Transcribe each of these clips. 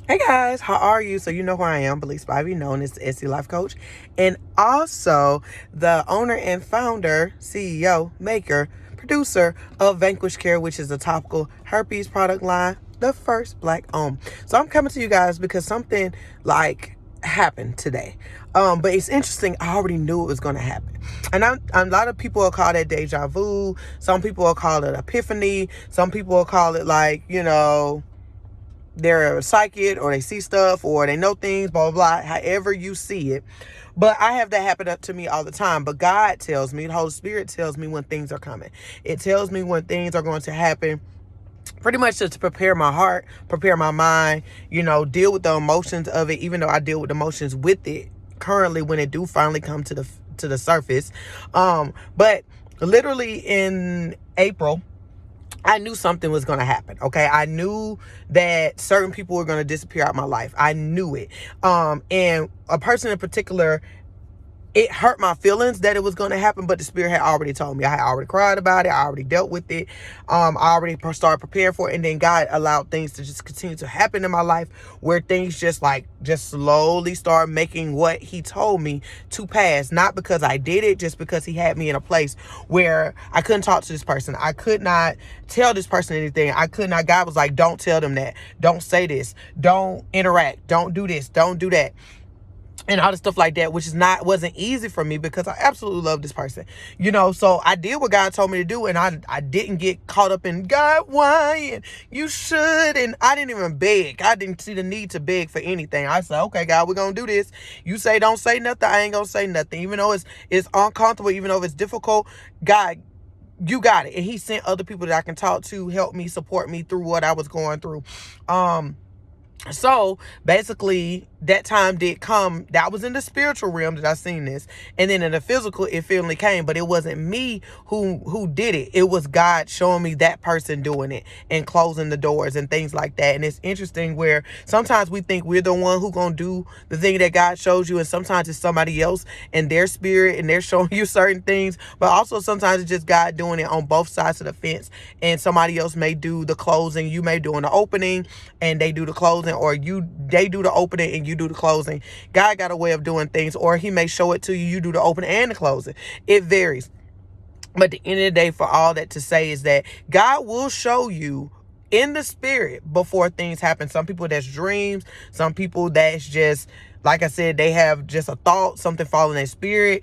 Hey guys, how are you? So you know who I am, Belize Spivey, known as the SC Life Coach, and also the owner and founder, CEO, maker, producer of Vanquish Care, which is a topical herpes product line, the first black owned. So I'm coming to you guys because something like happened today. But it's interesting. I already knew it was going to happen. And a lot of people will call that deja vu. Some people will call it epiphany. Some people will call it they're psychic or they see stuff or they know things, blah, blah, blah, however you see it. But I have that happen up to me all the time. But God tells me, the Holy Spirit tells me when things are coming. It tells me when things are going to happen, pretty much just to prepare my heart, prepare my mind, deal with the emotions of it, even though I deal with emotions with it currently when it do finally come to the surface. But literally in April, I knew something was going to happen. Okay. I knew that certain people were going to disappear out my life. I knew it. And a person in particular, it hurt my feelings that it was going to happen, but the Spirit had already told me. I had already cried about it. I already dealt with it. I already started preparing for it. And then God allowed things to just continue to happen in my life where things just slowly start making what He told me to pass. Not because I did it, just because He had me in a place where I couldn't talk to this person. I could not tell this person anything. I could not. God was like, don't tell them that. Don't say this. Don't interact. Don't do this. Don't do that. And all the stuff like that, which wasn't easy for me because I absolutely love this person, so I did what God told me to do. And I didn't get caught up in God, why? And you should. And I didn't even beg. I didn't see the need to beg for anything. I said, okay, God, we're going to do this. You say, don't say nothing. I ain't going to say nothing. Even though it's uncomfortable, even though it's difficult, God, you got it. And He sent other people that I can talk to, help me, support me through what I was going through. So basically that time did come. That was in the spiritual realm that I seen this. And then in the physical, it finally came, but it wasn't me who did it. It was God showing me that person doing it and closing the doors and things like that. And it's interesting where sometimes we think we're the one who gonna do the thing that God shows you. And sometimes it's somebody else and their spirit and they're showing you certain things, but also sometimes it's just God doing it on both sides of the fence. And somebody else may do the closing. You may do the opening and they do the closing, or they do the opening and you do the closing. God got a way of doing things, or He may show it to you, you do the opening and the closing. It varies. But at the end of the day, for all that to say is that God will show you in the spirit before things happen. Some people that's dreams, some people that's just, like I said, they have just a thought, something fall in their spirit.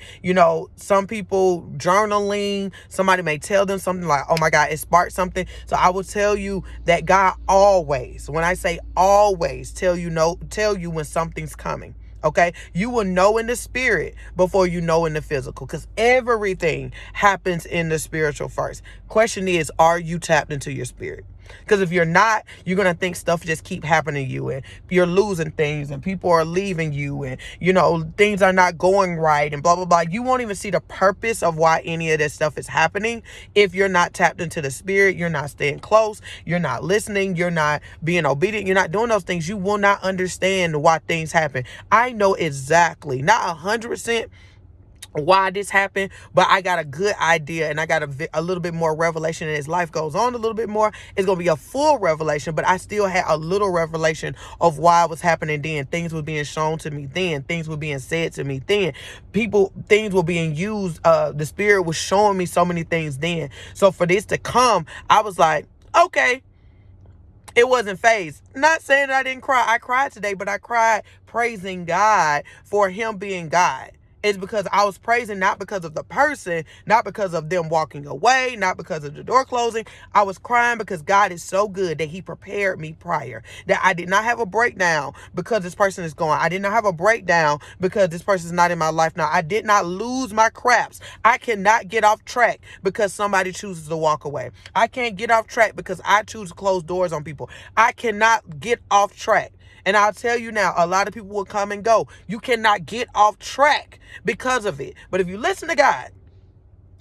Some people journaling, somebody may tell them something like, oh my God, it sparked something. So I will tell you that God always, when I say always, tell you when something's coming. Okay, you will know in the spirit before you know in the physical, because everything happens in the spiritual first. Question is, are you tapped into your spirit? Because if you're not, you're going to think stuff just keep happening to you and you're losing things and people are leaving you and, things are not going right and blah, blah, blah. You won't even see the purpose of why any of this stuff is happening if you're not tapped into the spirit. You're not staying close. You're not listening. You're not being obedient. You're not doing those things. You will not understand why things happen. I know exactly, not 100%, why this happened, but I got a good idea and I got a little bit more revelation. And as life goes on a little bit more, it's going to be a full revelation, but I still had a little revelation of why it was happening then. Things were being shown to me then. Things were being said to me then. Things were being used. The Spirit was showing me so many things then. So for this to come, I was like, okay. It wasn't phased. Not saying that I didn't cry. I cried today, but I cried praising God for Him being God. It's because I was praising not because of the person, not because of them walking away, not because of the door closing. I was crying because God is so good that He prepared me prior. That I did not have a breakdown because this person is gone. I did not have a breakdown because this person is not in my life now. I did not lose my craps. I cannot get off track because somebody chooses to walk away. I can't get off track because I choose to close doors on people. I cannot get off track. And I'll tell you now, a lot of people will come and go. You cannot get off track because of it. But if you listen to God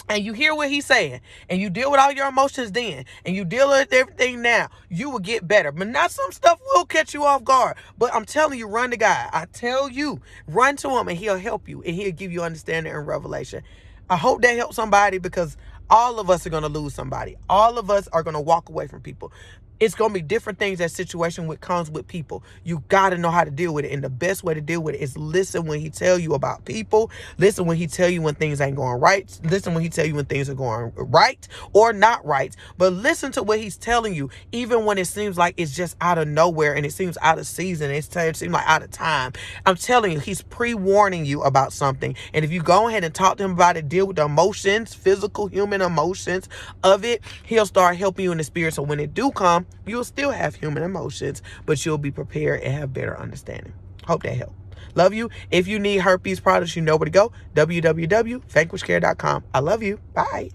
and you hear what He's saying and you deal with all your emotions then and you deal with everything now, you will get better. But not some stuff will catch you off guard. But I'm telling you, run to God. I tell you, run to Him and He'll help you and He'll give you understanding and revelation. I hope that helps somebody because all of us are going to lose somebody. All of us are going to walk away from people. It's going to be different things that situation with comes with people. You got to know how to deal with it. And the best way to deal with it is listen when he tell you about people. Listen when he tell you when things ain't going right. Listen when he tell you when things are going right or not right. But listen to what he's telling you, even when it seems like it's just out of nowhere and it seems out of season. It seems like out of time. I'm telling you, he's pre-warning you about something. And if you go ahead and talk to him about it, deal with the emotions, physical, human emotions of it, he'll start helping you in the spirit. So when it do come, you'll still have human emotions, but you'll be prepared and have better understanding. Hope that helped. Love you. If you need herpes products, you know where to go. www.vanquishcare.com. I love you. Bye.